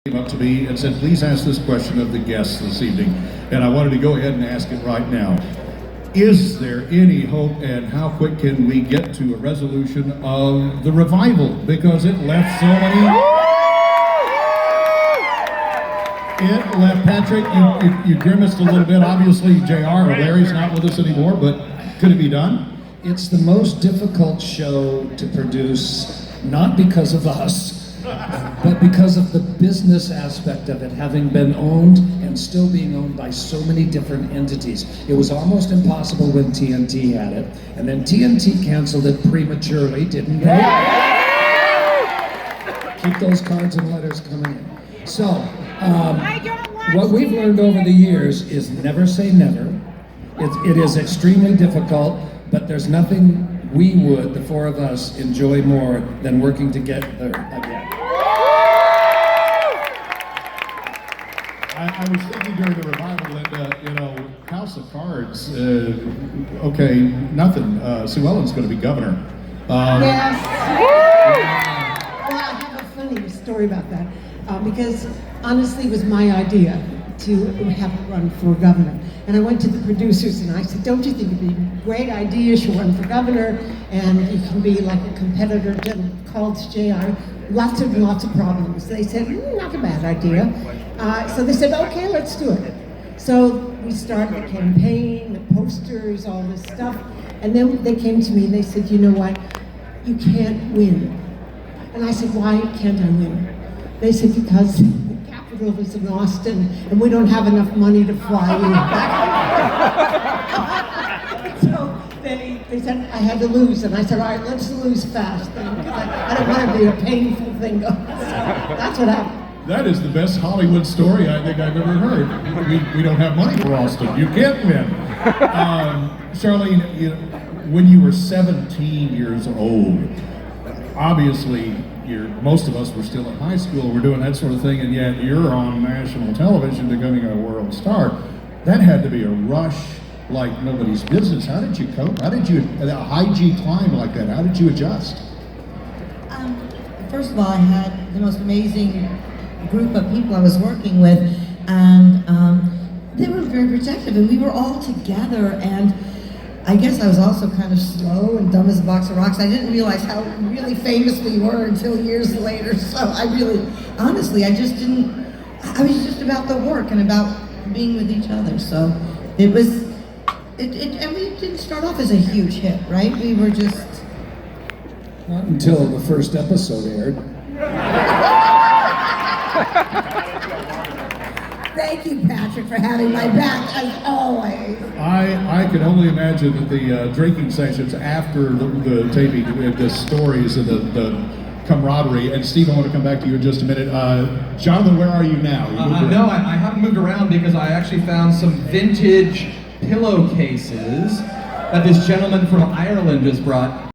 Came up to me and said, please ask this question of the guests this evening. And I wanted to go ahead and ask it right now. Is there any hope, and how quick can we get to a resolution of the revival? Because it left so many... It left, Patrick, you grimaced a little bit. Obviously, JR or Larry's not with us anymore, but could it be done? It's the most difficult show to produce, not because of us, but because of the business aspect of it, having been owned and still being owned by so many different entities. It was almost impossible when TNT had it, and then TNT canceled it prematurely, didn't they? Keep those cards and letters coming in. So, what we've learned over the years is never say never. It is extremely difficult, but there's nothing we would, the four of us, enjoy more than working together again. I was thinking during the revival that, House of Cards, okay, nothing. Sue Ellen's going to be governor. Yes. Well, I have a funny story about that, because honestly it was my idea to have her run for governor. And I went to the producers and I said, don't you think it'd be a great idea, she'll run for governor and you can be like a competitor to called JR. Lots of problems. They said, not a bad idea. So they said, okay, let's do it. So we started the campaign, the posters, all this stuff. And then they came to me and they said, you know what, you can't win. And I said, why can't I win? They said, because the capital is in Austin and we don't have enough money to fly you back. So they said I had to lose, and I said, all right, let's lose fast then, because I don't want to be a painful thing. So that's what happened. That is the best Hollywood story I think I've ever heard. We don't have money for Austin. You can't win. Charlene, when you were 17 years old, obviously most of us were still in high school, we're doing that sort of thing, and yet you're on national television becoming a world star. That had to be a rush like nobody's business. How did you cope? How did you, a high G climb like that, how did you adjust? First of all, I had the most amazing group of people I was working with, and they were very protective, and we were all together, and I guess I was also kind of slow and dumb as a box of rocks. I didn't realize how really famous we were until years later, so I really, honestly, I was just about the work and about being with each other, so it was, and we didn't start off as a huge hit, right? We were just... Not until the first episode aired. Thank you, Patrick, for having my back, as always. I can only imagine that the drinking sessions after the taping, the stories and the camaraderie. And Steve, I want to come back to you in just a minute. Jonathan, where are you now? No, I haven't moved around because I actually found some vintage pillowcases that this gentleman from Ireland just brought.